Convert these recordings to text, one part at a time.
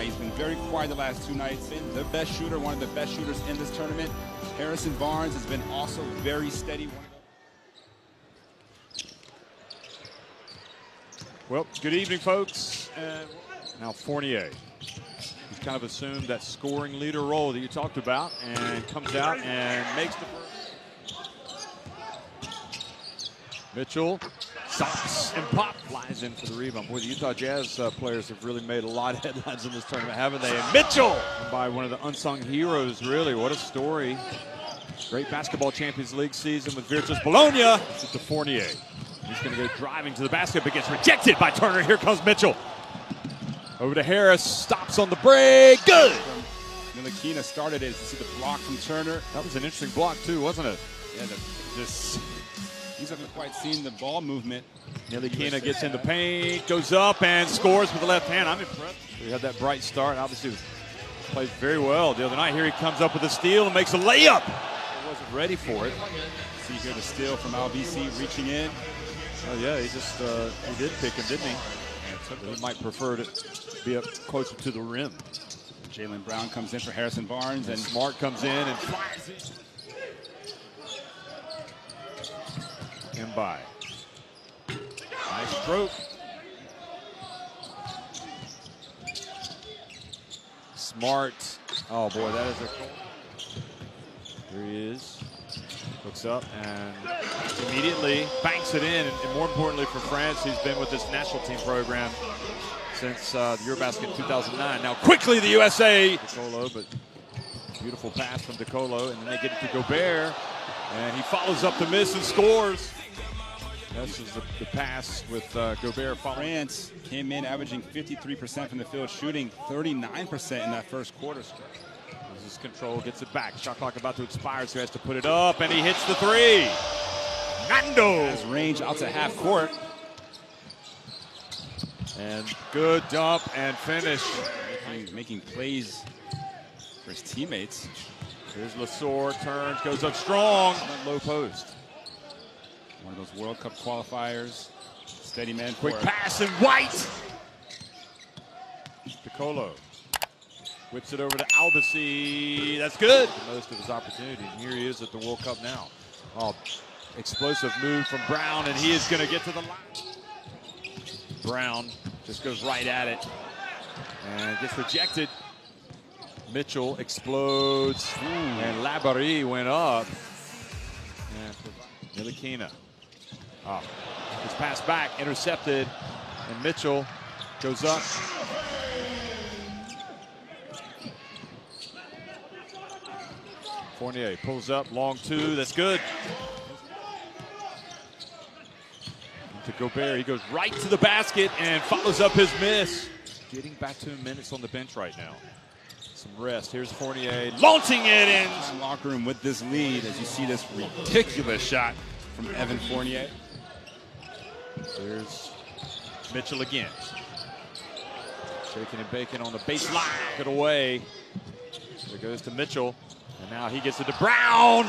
guy. He's been very quiet the last 2 nights. Been the best shooter, one of the best shooters in this tournament. Harrison Barnes has been also very steady. Well, good evening, folks. Now Fournier. He's kind of assumed that scoring leader role that you talked about and comes out and makes the first. Mitchell stops and pop, flies in for the rebound. Boy, the Utah Jazz players have really made a lot of headlines in this tournament, haven't they? And Mitchell, by one of the unsung heroes, really. What a story. Great basketball Champions League season with Virtus Bologna. This is to Fournier. He's going to go driving to the basket, but gets rejected by Turner. Here comes Mitchell. Over to Harris, stops on the break, good! Ntilikina started it. You see the block from Turner. That was an interesting block too, wasn't it? Yeah, he hasn't quite seen the ball movement. Ntilikina gets in the paint, goes up and scores with the left hand. I'm impressed. He had that bright start. Obviously, played very well the other night. Here he comes up with a steal and makes a layup. He wasn't ready for it. See here the steal from LBC reaching in. Oh yeah, he just he did pick him, didn't he? He might prefer to be up closer to the rim. Jaylen Brown comes in for Harrison Barnes, and Smart comes in and flies in. And by. Nice stroke. Smart. Oh boy, that is a. Here he is. Looks up and immediately banks it in. And more importantly for France, he's been with this national team program since the Eurobasket in 2009. Now quickly the USA. DeColo, but beautiful pass from DeColo, and then they get it to Gobert, and he follows up the miss and scores. This is the pass with Gobert following. France came in averaging 53% from the field, shooting 39% in that first quarter stretch. Loses control, gets it back. Shot clock about to expire, so he has to put it up, and he hits the three. Nando has range out to half court. And good dump and finish. Making plays for his teammates. Here's Lasor, turns, goes up strong. Low post. One of those World Cup qualifiers. Steady man. Quick pass and White. DeColo whips it over to Albasi. That's good. Most of his opportunities. And here he is at the World Cup now. Oh, explosive move from Brown, and he is going to get to the line. Brown just goes right at it and gets rejected. Mitchell explodes, and Labaree went up. And Ntilikina. Oh, his pass back, intercepted, and Mitchell goes up. Fournier pulls up, long two, that's good. To Gobert, he goes right to the basket and follows up his miss. Getting back to minutes on the bench right now. Some rest. Here's Fournier launching it in. Locker room with this lead as you see this ridiculous shot from Evan Fournier. Here's Mitchell again. Shaking and baking on the baseline. Get away. There goes to Mitchell. And now he gets it to Brown.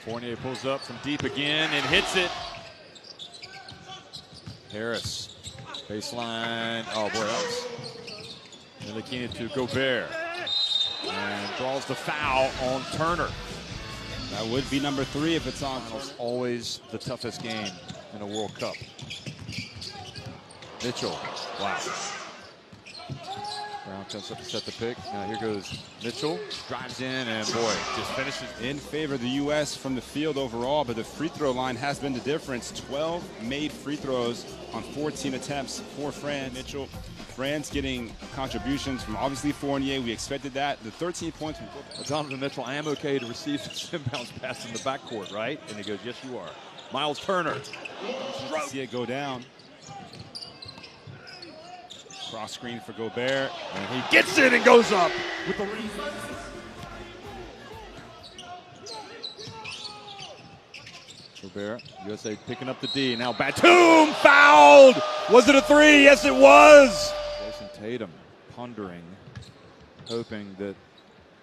Fournier pulls up from deep again and hits it. Harris, baseline. Oh boy, that was Ntilikina to Gobert. And draws the foul on Turner. That would be number 3 if it's on. Always the toughest game in a World Cup. Mitchell, wow. Brown comes up to set the pick. Now here goes Mitchell, drives in, and boy, just finishes. In favor of the U.S. from the field overall, but the free throw line has been the difference. 12 made free throws on 14 attempts for France. Mitchell, France getting contributions from obviously Fournier. We expected that. The 13 points from Donovan Mitchell, I am okay to receive this inbounds pass in the backcourt, right? And he goes, yes, you are. Miles Turner. See it go down. Cross screen for Gobert, and he gets it and goes up with the lead. Gobert, USA picking up the D. Now Batum fouled. Was it a 3? Yes, it was. Jason Tatum pondering, hoping that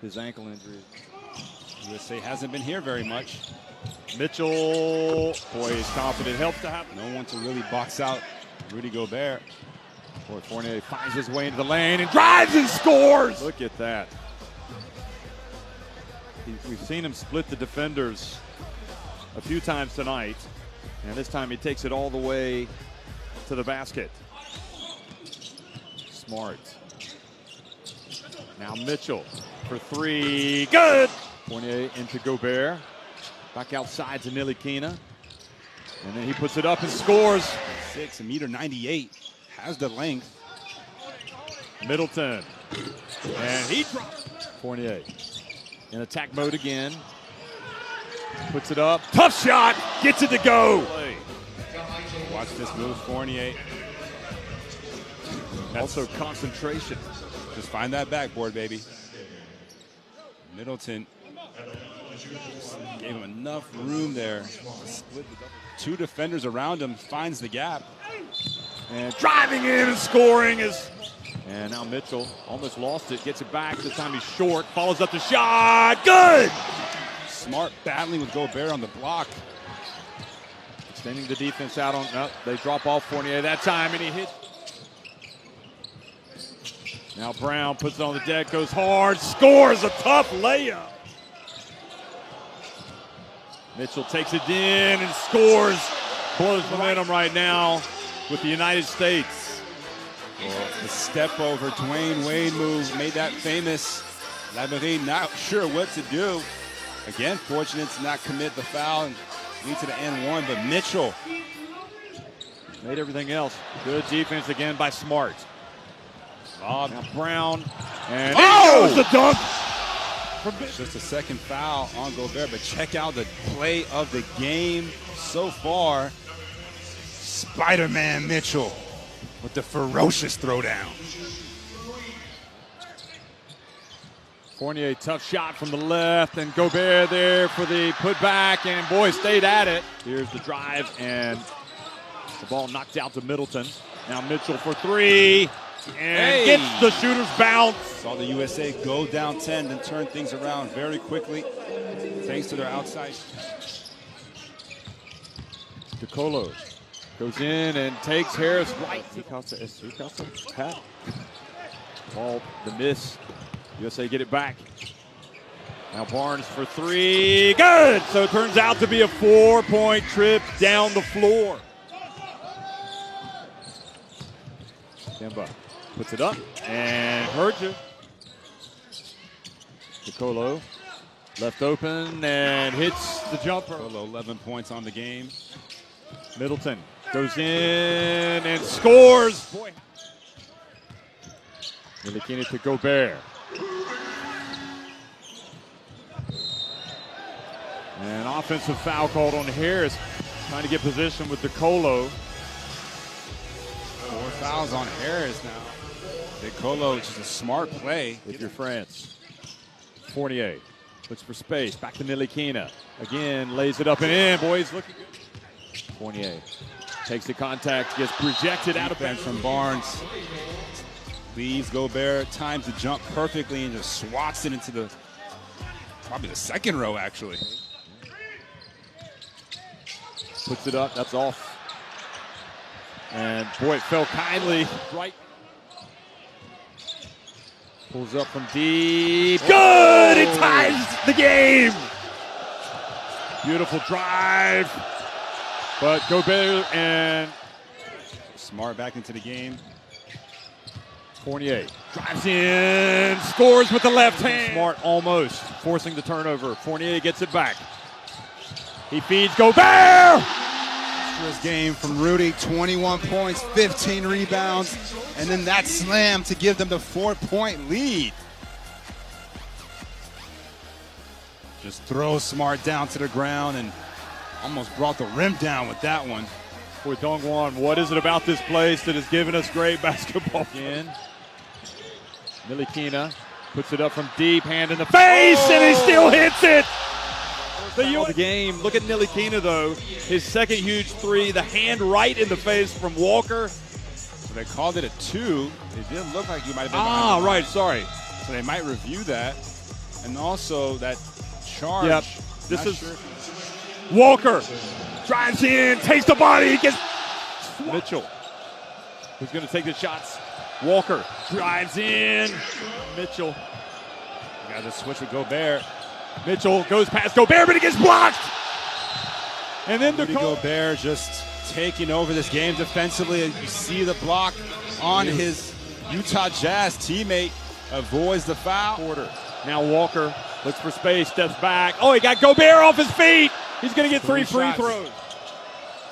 his ankle injury. USA hasn't been here very much. Mitchell, boy, he's confident. Helps to have no one to really box out Rudy Gobert. Boy, Fournier finds his way into the lane and drives and scores. Look at that. We've seen him split the defenders a few times tonight, and this time he takes it all the way to the basket. Smart. Now Mitchell for three. Good! Fournier into Gobert. Back outside to Ntilikina. And then he puts it up and scores. 1.98 has the length. Middleton. And he drops. Fournier in attack mode again. Puts it up. Tough shot. Gets it to go. Watch this move, Fournier. Also concentration. Just find that backboard, baby. Middleton gave him enough room there. Split the two defenders around him, finds the gap. And driving in and scoring is. And now Mitchell almost lost it, gets it back. This time he's short, follows up the shot. Good! Smart battling with Gobert on the block. Extending the defense out on. No, they drop off Fournier that time, and he hits. Now Brown puts it on the deck, goes hard, scores a tough layup. Mitchell takes it in and scores. Blows momentum right now with the United States. Well, the step over Dwayne Wade move made that famous. Laverie not sure what to do. Again, fortunate to not commit the foul and lead to the N1, but Mitchell made everything else. Good defense again by Smart. Now Brown, and goes the dunk. Just a second foul on Gobert, but check out the play of the game so far. Spider-Man Mitchell with the ferocious throwdown. Fournier, tough shot from the left, and Gobert there for the putback, and boy, stayed at it. Here's the drive, and the ball knocked out to Middleton. Now Mitchell for three. And gets the shooter's bounce. Saw the USA go down 10 and turn things around very quickly thanks to their outside. DeColo goes in and takes Harris right. Pat. Ball, the miss. USA get it back. Now Barnes for three. Good! So it turns out to be a 4-point trip down the floor. Kemba puts it up and hurt you. DeColo left open and hits the jumper. DeColo 11 points on the game. Middleton goes in and scores. Boy. Ntilikina to Gobert. An offensive foul called on Harris, trying to get position with DeColo. 4 fouls on Harris now. DeColo, just a smart play. With your France. Fournier looks for space. Back to Ntilikina. Again, lays it up and in. Boys looking good. Fournier takes the contact, gets projected out of bounds from Barnes. Leaves Gobert, times the jump perfectly and just swats it into the, probably the second row actually. Puts it up, that's off. And boy, it fell kindly right. Pulls up from deep. Good! It ties the game! Beautiful drive. But Gobert and Smart back into the game. Fournier drives in, scores with the left hand. Smart almost forcing the turnover. Fournier gets it back. He feeds Gobert! This game from Rudy, 21 points, 15 rebounds, and then that slam to give them the 4-point lead. Just throws Smart down to the ground and almost brought the rim down with that one. Boy, DongGuan, what is it about this place that has given us great basketball? Again, Ntilikina puts it up from deep, hand in the face, and he still hits it! The game. Look at Ntilikina, though. His second huge three, the hand right in the face from Walker. So they called it a 2. It didn't look like you might have been behind the line. Sorry. So they might review that. And also that charge. Yep. This is Walker drives in, takes the body, gets Mitchell, who's going to take the shots. Walker drives in. Mitchell. Got to switch with Gobert. Mitchell goes past Gobert, but he gets blocked. And then Rudy Gobert just taking over this game defensively. You see the block on his Utah Jazz teammate. Avoids the foul. Porter. Now Walker looks for space, steps back. Oh, he got Gobert off his feet. He's going to get three free throws.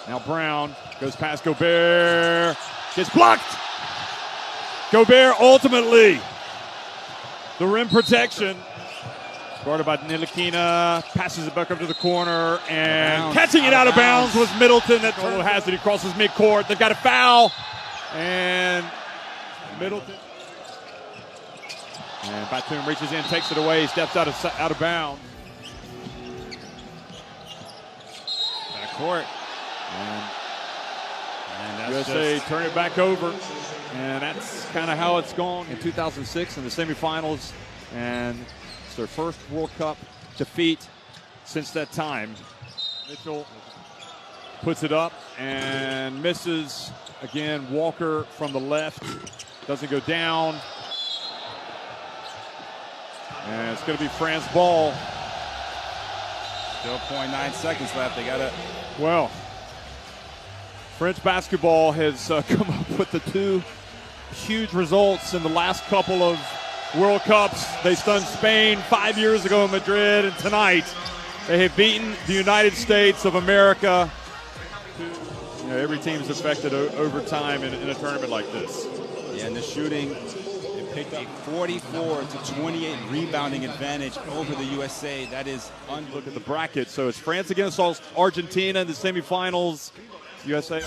Now Brown goes past Gobert. Gets blocked. Gobert ultimately. The rim protection. Guarded by Ntilikina. Passes it back up to the corner. And catching it out of bounds was Middleton. That has it. He crosses midcourt. They've got a foul. And Middleton. And Batum reaches in, takes it away, steps out of bounds. Backcourt. And USA turn it back over. And that's kind of how it's gone in 2006 in the semifinals. And it's their first World Cup defeat since that time. Mitchell puts it up and misses. Again, Walker from the left. Doesn't go down. And it's going to be France ball. Still 0.9 seconds left. They got to. Well, French basketball has come up with the two huge results in the last couple of World Cups. They stunned Spain 5 years ago in Madrid, and tonight they have beaten the United States of America. You know, every team is affected over time in a tournament like this. Yeah, and the shooting, they picked up 44-28 rebounding advantage over the USA. That is Look at the bracket. So it's France against Argentina in the semifinals. USA.